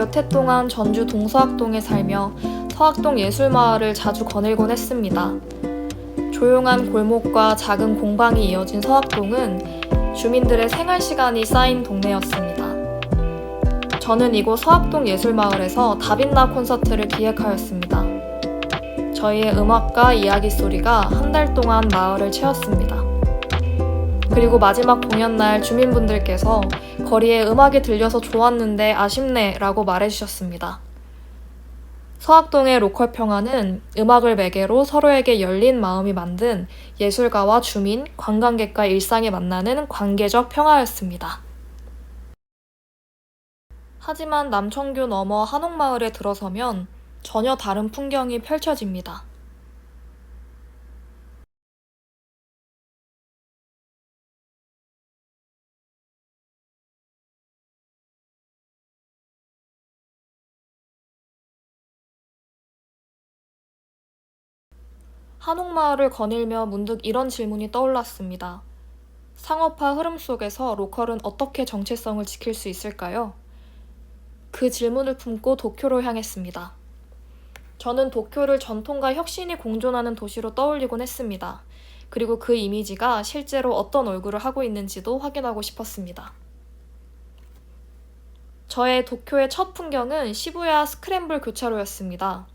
몇 해 동안 전주 동서학동에 살며 서학동 예술마을을 자주 거닐곤 했습니다. 조용한 골목과 작은 공방이 이어진 서학동은 주민들의 생활 시간이 쌓인 동네였습니다. 저는 이곳 서학동 예술마을에서 다빈나 콘서트를 기획하였습니다. 저희의 음악과 이야기 소리가 한 달 동안 마을을 채웠습니다. 그리고 마지막 공연날 주민분들께서 거리에 음악이 들려서 좋았는데 아쉽네 라고 말해주셨습니다. 서학동의 로컬 평화는 음악을 매개로 서로에게 열린 마음이 만든 예술가와 주민, 관광객과 일상이 만나는 관계적 평화였습니다. 하지만 남청교 너머 한옥마을에 들어서면 전혀 다른 풍경이 펼쳐집니다. 한옥마을을 거닐며 문득 이런 질문이 떠올랐습니다. 상업화 흐름 속에서 로컬은 어떻게 정체성을 지킬 수 있을까요? 그 질문을 품고 도쿄로 향했습니다. 저는 도쿄를 전통과 혁신이 공존하는 도시로 떠올리곤 했습니다. 그리고 그 이미지가 실제로 어떤 얼굴을 하고 있는지도 확인하고 싶었습니다. 저의 도쿄의 첫 풍경은 시부야 스크램블 교차로였습니다.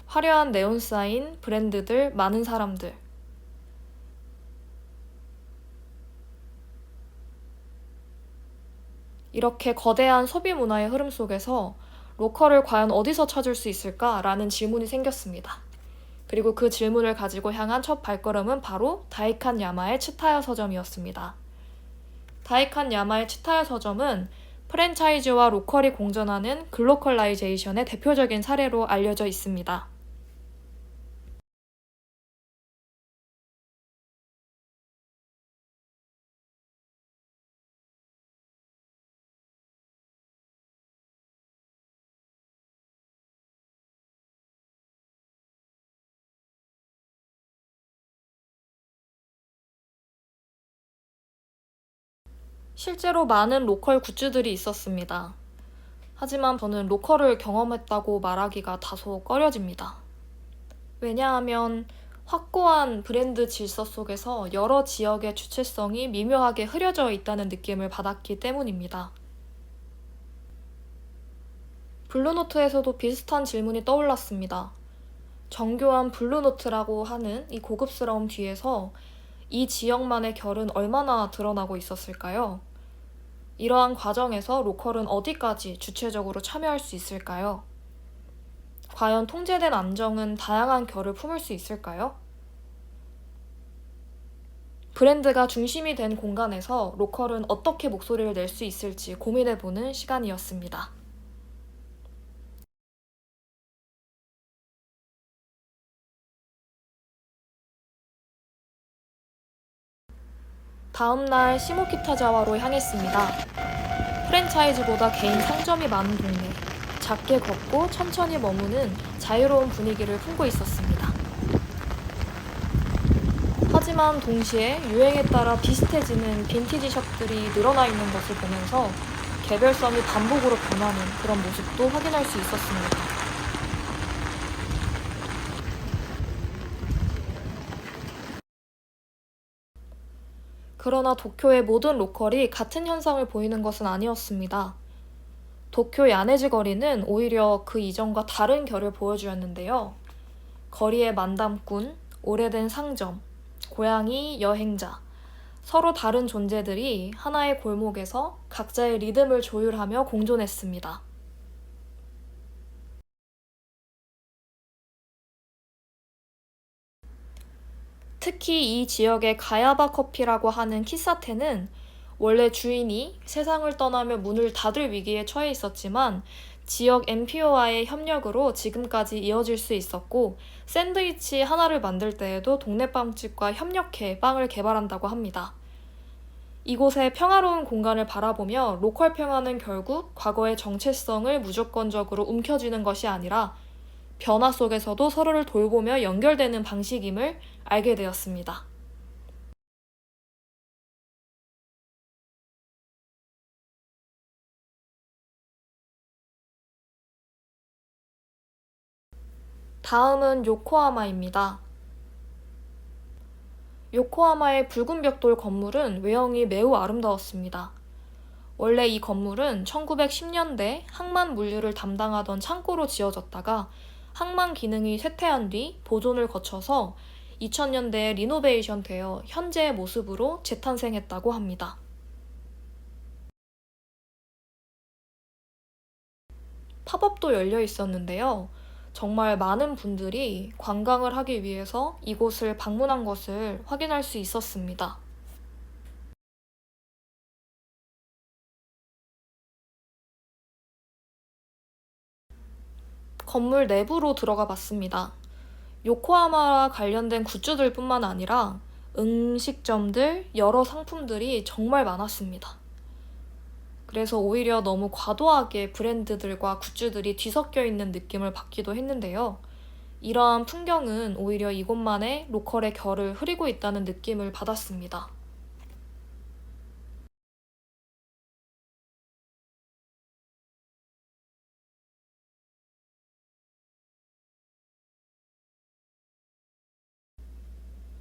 화려한 네온 사인, 브랜드들, 많은 사람들. 이렇게 거대한 소비 문화의 흐름 속에서 로컬을 과연 어디서 찾을 수 있을까라는 질문이 생겼습니다. 그리고 그 질문을 가지고 향한 첫 발걸음은 바로 다이칸 야마의 츠타야 서점이었습니다. 다이칸 야마의 츠타야 서점은 프랜차이즈와 로컬이 공존하는 글로컬라이제이션의 대표적인 사례로 알려져 있습니다. 실제로 많은 로컬 굿즈들이 있었습니다. 하지만 저는 로컬을 경험했다고 말하기가 다소 꺼려집니다. 왜냐하면 확고한 브랜드 질서 속에서 여러 지역의 주체성이 미묘하게 흐려져 있다는 느낌을 받았기 때문입니다. 블루노트에서도 비슷한 질문이 떠올랐습니다. 정교한 블루노트라고 하는 이 고급스러움 뒤에서 이 지역만의 결은 얼마나 드러나고 있었을까요? 이러한 과정에서 로컬은 어디까지 주체적으로 참여할 수 있을까요? 과연 통제된 안정은 다양한 결을 품을 수 있을까요? 브랜드가 중심이 된 공간에서 로컬은 어떻게 목소리를 낼 수 있을지 고민해보는 시간이었습니다. 다음 날 시모키타자와로 향했습니다. 프랜차이즈보다 개인 상점이 많은 동네, 작게 걷고 천천히 머무는 자유로운 분위기를 품고 있었습니다. 하지만 동시에 유행에 따라 비슷해지는 빈티지 숍들이 늘어나 있는 것을 보면서 개별성이 반복으로 변하는 그런 모습도 확인할 수 있었습니다. 그러나 도쿄의 모든 로컬이 같은 현상을 보이는 것은 아니었습니다. 도쿄 야네즈 거리는 오히려 그 이전과 다른 결을 보여주었는데요. 거리의 만담꾼, 오래된 상점, 고양이, 여행자, 서로 다른 존재들이 하나의 골목에서 각자의 리듬을 조율하며 공존했습니다. 특히 이 지역의 가야바 커피라고 하는 키사테는 원래 주인이 세상을 떠나며 문을 닫을 위기에 처해 있었지만 지역 NPO와의 협력으로 지금까지 이어질 수 있었고 샌드위치 하나를 만들 때에도 동네 빵집과 협력해 빵을 개발한다고 합니다. 이곳의 평화로운 공간을 바라보며 로컬 평화는 결국 과거의 정체성을 무조건적으로 움켜쥐는 것이 아니라 변화 속에서도 서로를 돌보며 연결되는 방식임을 알게 되었습니다. 다음은 요코하마입니다. 요코하마의 붉은 벽돌 건물은 외형이 매우 아름다웠습니다. 원래 이 건물은 1910년대 항만 물류를 담당하던 창고로 지어졌다가 항만 기능이 쇠퇴한 뒤 보존을 거쳐서 2000년대에 리노베이션 되어 현재의 모습으로 재탄생했다고 합니다. 팝업도 열려 있었는데요. 정말 많은 분들이 관광을 하기 위해서 이곳을 방문한 것을 확인할 수 있었습니다. 건물 내부로 들어가 봤습니다. 요코하마와 관련된 굿즈들 뿐만 아니라 음식점들, 여러 상품들이 정말 많았습니다. 그래서 오히려 너무 과도하게 브랜드들과 굿즈들이 뒤섞여 있는 느낌을 받기도 했는데요. 이러한 풍경은 오히려 이곳만의 로컬의 결을 흐리고 있다는 느낌을 받았습니다.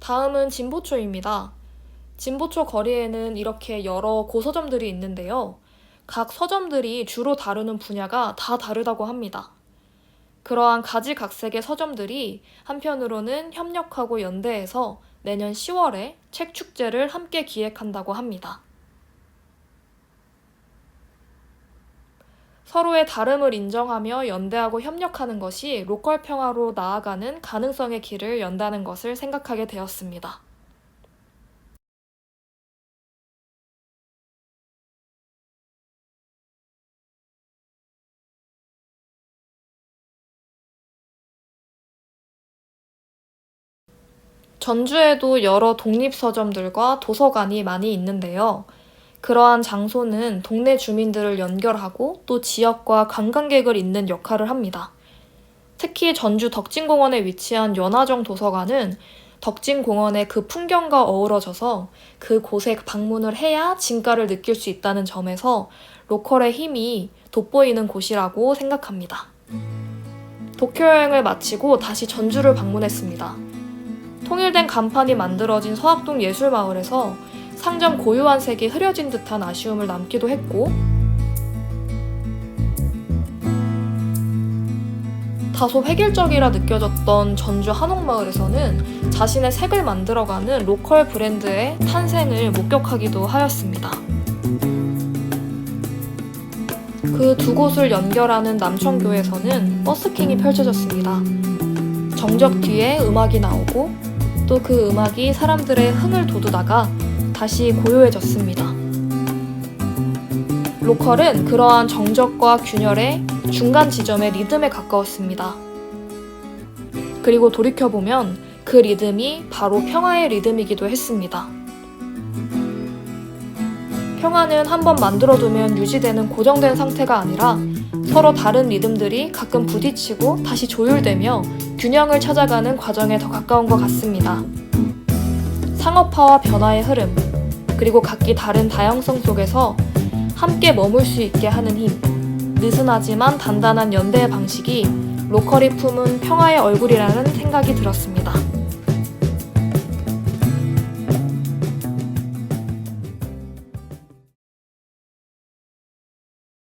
다음은 진보초입니다. 진보초 거리에는 이렇게 여러 고서점들이 있는데요. 각 서점들이 주로 다루는 분야가 다 다르다고 합니다. 그러한 가지각색의 서점들이 한편으로는 협력하고 연대해서 내년 10월에 책 축제를 함께 기획한다고 합니다. 서로의 다름을 인정하며 연대하고 협력하는 것이 로컬 평화로 나아가는 가능성의 길을 연다는 것을 생각하게 되었습니다. 전주에도 여러 독립서점들과 도서관이 많이 있는데요. 그러한 장소는 동네 주민들을 연결하고 또 지역과 관광객을 잇는 역할을 합니다. 특히 전주 덕진공원에 위치한 연화정 도서관은 덕진공원의 그 풍경과 어우러져서 그곳에 방문을 해야 진가를 느낄 수 있다는 점에서 로컬의 힘이 돋보이는 곳이라고 생각합니다. 도쿄 여행을 마치고 다시 전주를 방문했습니다. 통일된 간판이 만들어진 서학동 예술마을에서 상점 고유한 색이 흐려진 듯한 아쉬움을 남기도 했고, 다소 획일적이라 느껴졌던 전주 한옥마을에서는 자신의 색을 만들어가는 로컬 브랜드의 탄생을 목격하기도 하였습니다. 그 두 곳을 연결하는 남천교에서는 버스킹이 펼쳐졌습니다. 정적 뒤에 음악이 나오고 또 그 음악이 사람들의 흥을 돋우다가 다시 고요해졌습니다. 로컬은 그러한 정적과 균열의 중간 지점의 리듬에 가까웠습니다. 그리고 돌이켜보면 그 리듬이 바로 평화의 리듬이기도 했습니다. 평화는 한번 만들어두면 유지되는 고정된 상태가 아니라 서로 다른 리듬들이 가끔 부딪히고 다시 조율되며 균형을 찾아가는 과정에 더 가까운 것 같습니다. 상업화와 변화의 흐름, 그리고 각기 다른 다양성 속에서 함께 머물 수 있게 하는 힘, 느슨하지만 단단한 연대의 방식이 로컬이 품은 평화의 얼굴이라는 생각이 들었습니다.